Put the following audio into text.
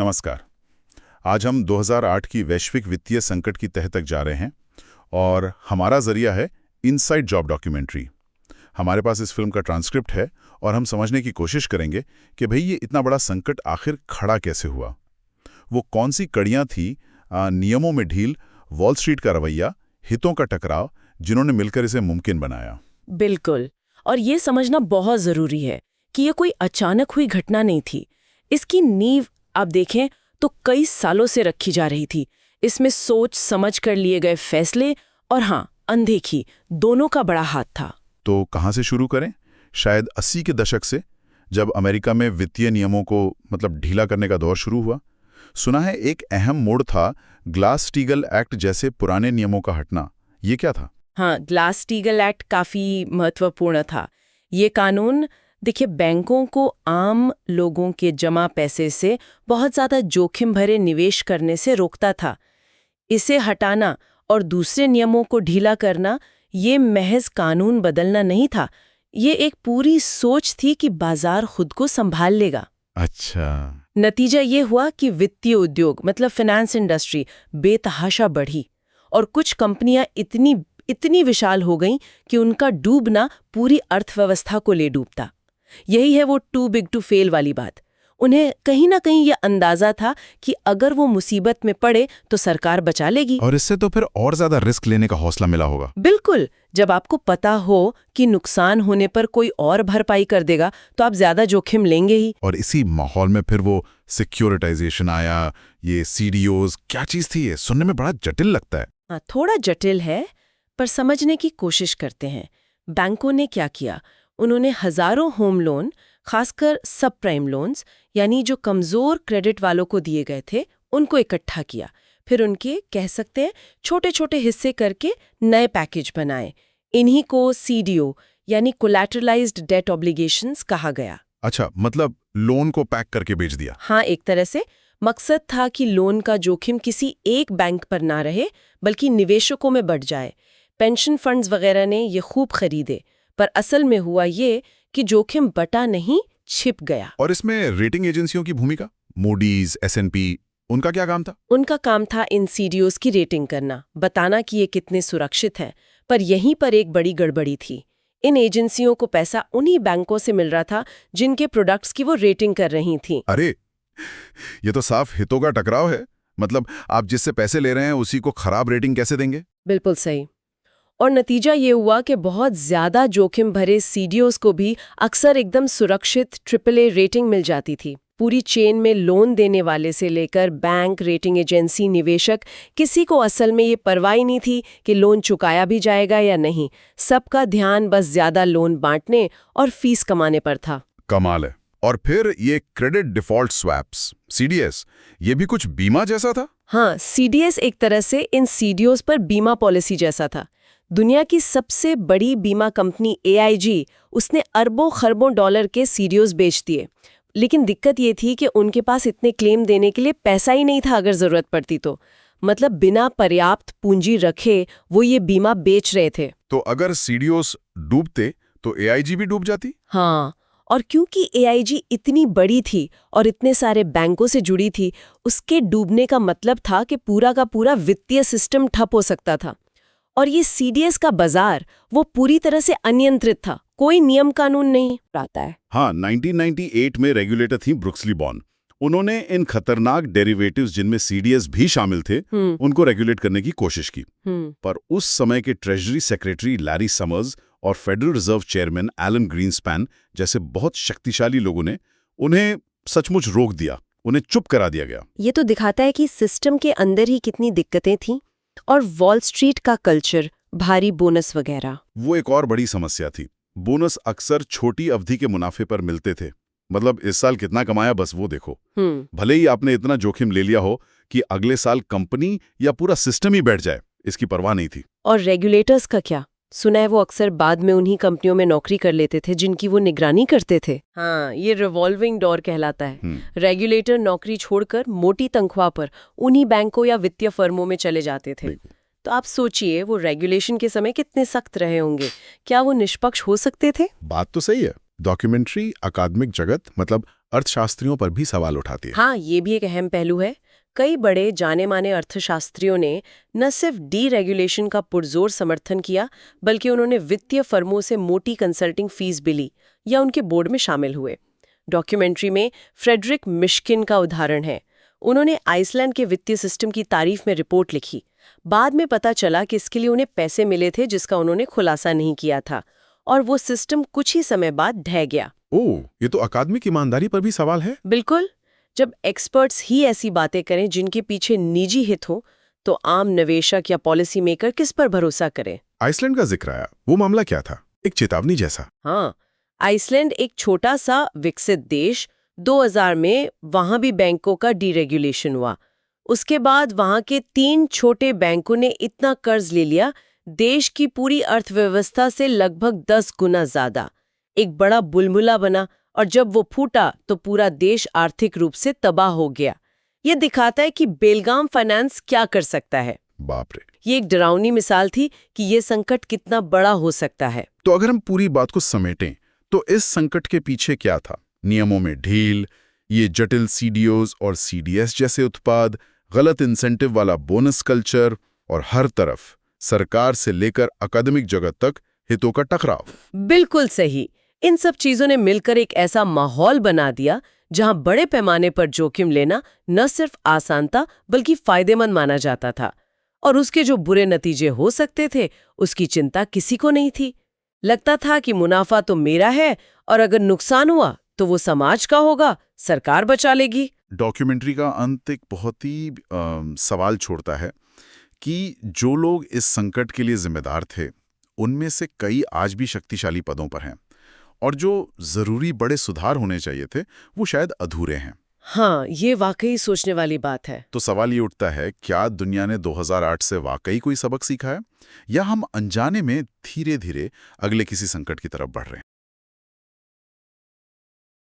नमस्कार। आज हम 2008 की वैश्विक वित्तीय संकट की तह तक जा रहे हैं और हमारा जरिया है इनसाइड जॉब डॉक्यूमेंट्री। हमारे पास इस फिल्म का ट्रांसक्रिप्ट है और हम समझने की कोशिश करेंगे कि भाई ये इतना बड़ा संकट आखिर खड़ा कैसे हुआ। वो कौन सी कड़ियां थी, नियमों में ढील, वॉल स्ट्रीट का रवैया, हितों का टकराव, जिन्होंने मिलकर इसे मुमकिन बनाया। बिल्कुल। और ये समझना बहुत जरूरी है कि ये कोई अचानक हुई घटना नहीं थी। इसकी नींव आप देखें तो कई सालों से रखी जा रही थी। इसमें सोच समझ कर लिए गए फैसले और अनदेखी दोनों का बड़ा हाथ था। तो कहाँ से शुरू करें? शायद 80 के दशक से, जब अमेरिका में वित्तीय नियमों को ढीला करने का दौर शुरू हुआ। सुना है एक अहम मोड़ था ग्लास-स्टीगल एक्ट जैसे पुराने नियमों का हटना। ये क्या था? ग्लास-स्टीगल एक्ट काफी महत्वपूर्ण था। ये कानून देखिए बैंकों को आम लोगों के जमा पैसे से बहुत ज्यादा जोखिम भरे निवेश करने से रोकता था। इसे हटाना और दूसरे नियमों को ढीला करना ये महज कानून बदलना नहीं था, ये एक पूरी सोच थी कि बाजार खुद को संभाल लेगा। अच्छा। नतीजा ये हुआ कि वित्तीय उद्योग फाइनेंस इंडस्ट्री बेतहाशा बढ़ी और कुछ कंपनियां इतनी विशाल हो गईं कि उनका डूबना पूरी अर्थव्यवस्था को ले डूबता। यही है वो टू बिग टू फेल वाली बात। उन्हें कहीं ना कहीं यह अंदाजा था कि अगर वो मुसीबत में पड़े तो सरकार बचा लेगी। और इससे तो फिर और ज्यादा रिस्क लेने का हौसला मिला होगा। बिल्कुल। जब आपको पता हो कि नुकसान होने पर कोई और भरपाई कर देगा तो आप ज्यादा जोखिम लेंगे ही। और इसी माहौल में फिर वो सिक्योरिटाइजेशन आया, ये सीडीओज, क्या चीज थी ये? सुनने में बड़ा जटिल लगता है। थोड़ा जटिल है, पर समझने की कोशिश करते हैं। बैंकों ने क्या किया? उन्होंने हजारों होम लोन, खासकर सब प्राइम लोन्स यानी जो कमजोर क्रेडिट वालों को दिए गए थे, उनको इकट्ठा किया। फिर उनके कह सकते हैं छोटे छोटे हिस्से करके नए पैकेज बनाए। इन्हीं को सीडीओ यानी कोलैटरलाइज्ड डेट ऑब्लिगेशंस कहा गया। अच्छा, मतलब लोन को पैक करके बेच दिया। हाँ, एक तरह से मकसद था कि लोन का जोखिम किसी एक बैंक पर ना रहे बल्कि निवेशकों में बढ़ जाए। पेंशन फंड्स वगैरह ने ये खूब खरीदे, पर असल में हुआ ये कि जोखिम बटा नहीं, छिप गया। और इसमें रेटिंग एजेंसियों की भूमिका? मूडीज, S&P, उनका क्या काम था? उनका काम था इन सीडीओज की रेटिंग करना, बताना कि ये कितने सुरक्षित हैं। पर यहीं पर एक बड़ी गड़बड़ी थी। इन एजेंसियों को पैसा उन्हीं बैंकों से मिल रहा था जिनके प्रोडक्ट्स की वो रेटिंग कर रही थी। अरे, ये तो साफ हितों का टकराव है। मतलब आप जिससे पैसे ले रहे हैं उसी को खराब रेटिंग कैसे देंगे? बिल्कुल सही। और नतीजा ये हुआ कि बहुत ज्यादा जोखिम भरे सीडीओज को भी अक्सर एकदम सुरक्षित AAA रेटिंग मिल जाती थी। पूरी चेन में लोन देने वाले से लेकर बैंक, रेटिंग एजेंसी, निवेशक, किसी को असल में ये परवाह नहीं थी कि लोन चुकाया भी जाएगा या नहीं। सबका ध्यान बस ज्यादा लोन बांटने और फीस कमाने पर था। कमाल है। और फिर ये क्रेडिट डिफॉल्ट स्वैप्स, CDS, ये भी कुछ बीमा जैसा था? हाँ, CDS एक तरह से इन सीडीओज पर बीमा पॉलिसी जैसा था। दुनिया की सबसे बड़ी बीमा कंपनी AIG, उसने अरबों खरबों डॉलर के सीडीओज बेच दिए। लेकिन दिक्कत ये थी कि उनके पास इतने क्लेम देने के लिए पैसा ही नहीं था अगर जरूरत पड़ती तो। बिना पर्याप्त पूंजी रखे वो ये बीमा बेच रहे थे। तो अगर CDOs डूबते तो AIG भी डूब जाती? हाँ, और क्योंकि AIG इतनी बड़ी थी और इतने सारे बैंकों से जुड़ी थी, उसके डूबने का मतलब था कि पूरा का पूरा वित्तीय सिस्टम ठप हो सकता था। और ये CDS का बाजार वो पूरी तरह से अनियंत्रित था, कोई नियम कानून नहीं आता है। हाँ, 1998 में रेगुलेटर थी ब्रुक्सली बॉन। उन्होंने इन खतरनाक डेरिवेटिव्स जिनमें CDS भी शामिल थे, उनको रेगुलेट करने की कोशिश की। पर उस समय के ट्रेजरी सेक्रेटरी लैरी समर्स और federal reserve chairman Alan Greenspan जैसे बहुत शक्तिशाली लोगों ने उन्हें सचमुच रोक दिया, उन्हें चुप करा दिया गया। ये तो दिखाता है कि सिस्टम के अंदर ही कितनी दिक्कतें थीं। और वॉल स्ट्रीट का कल्चर, भारी बोनस वगैरह, वो एक और बड़ी समस्या थी। बोनस अक्सर छोटी अवधि के मुनाफे पर मिलते थे। इस साल कितना कमाया बस वो देखो। भले ही आपने इतना जोखिम ले लिया हो कि अगले साल कंपनी या पूरा सिस्टम ही बैठ जाए, इसकी परवाह नहीं थी। और रेगुलेटर्स का क्या? सुना है वो अक्सर बाद में उन्हीं कंपनियों में नौकरी कर लेते थे जिनकी वो निगरानी करते थे। हाँ, ये रिवॉल्विंग डोर कहलाता है। रेगुलेटर नौकरी छोड़कर मोटी तनख्वाह पर उन्हीं बैंकों या वित्तीय फर्मों में चले जाते थे। तो आप सोचिए वो रेगुलेशन के समय कितने सख्त रहे होंगे। क्या वो निष्पक्ष हो सकते थे? बात तो सही है। डॉक्यूमेंट्री, अकादमिक जगत, अर्थशास्त्रियों पर भी सवाल उठाती है। हाँ, ये भी एक अहम पहलू है। कई बड़े जाने माने अर्थशास्त्रियों ने न सिर्फ डीरेगुलेशन का पुरजोर समर्थन किया, बल्कि उन्होंने वित्तीय फर्मों से मोटी कंसल्टिंग फीस भी ली या उनके बोर्ड में शामिल हुए। डॉक्यूमेंट्री में फ्रेडरिक मिश्किन का उदाहरण है। उन्होंने आइसलैंड के वित्तीय सिस्टम की तारीफ में रिपोर्ट लिखी। बाद में पता चला कि इसके लिए उन्हें पैसे मिले थे जिसका उन्होंने खुलासा नहीं किया था, और वो सिस्टम कुछ ही समय बाद ढह गया। ओह, ये तो अकादमिक ईमानदारी पर भी सवाल है। बिल्कुल। जब एक्सपर्ट्स ही ऐसी बातें करें जिनके पीछे निजी हित हो, तो आम निवेशक या पॉलिसी मेकर किस पर भरोसा करें? आइसलैंड का जिक्र आया, वो मामला क्या था? एक चेतावनी जैसा। हाँ, आइसलैंड एक छोटा सा विकसित देश। 2000 में वहां भी बैंकों का डीरेगुलेशन हुआ। उसके बाद वहां के 3 छोटे बैंकों ने इतना कर्ज ले लिया, देश की पूरी अर्थव्यवस्था से लगभग 10 गुना ज्यादा। एक बड़ा बुलबुला बना, और जब वो फूटा तो पूरा देश आर्थिक रूप से तबाह हो गया। ये दिखाता है कि बेलगाम फाइनेंस क्या कर सकता है। बाप रे। ये एक डरावनी मिसाल थी कि ये संकट कितना बड़ा हो सकता है। तो अगर हम पूरी बात को समेटें, तो इस संकट के पीछे क्या था? नियमों में ढील, ये जटिल सीडीओज और सीडीएस जैसे उत्पाद, गलत इंसेंटिव वाला बोनस कल्चर, और हर तरफ सरकार से लेकर अकादमिक जगत तक हितों का टकराव। बिल्कुल सही। इन सब चीजों ने मिलकर एक ऐसा माहौल बना दिया जहां बड़े पैमाने पर जोखिम लेना न सिर्फ आसान था, बल्कि फायदेमंद माना जाता था, और उसके जो बुरे नतीजे हो सकते थे उसकी चिंता किसी को नहीं थी। लगता था कि मुनाफा तो मेरा है, और अगर नुकसान हुआ तो वो समाज का होगा, सरकार बचा लेगी। डॉक्यूमेंट्री का अंत एक बहुत ही सवाल छोड़ता है कि जो लोग इस संकट के लिए जिम्मेदार थे, उनमें से कई आज भी शक्तिशाली पदों पर हैं, और जो जरूरी बड़े सुधार होने चाहिए थे वो शायद अधूरे हैं। हाँ, ये वाकई सोचने वाली बात है। तो सवाल ये उठता है, क्या दुनिया ने 2008 से वाकई कोई सबक सीखा है, या हम अनजाने में धीरे धीरे अगले किसी संकट की तरफ बढ़ रहे हैं?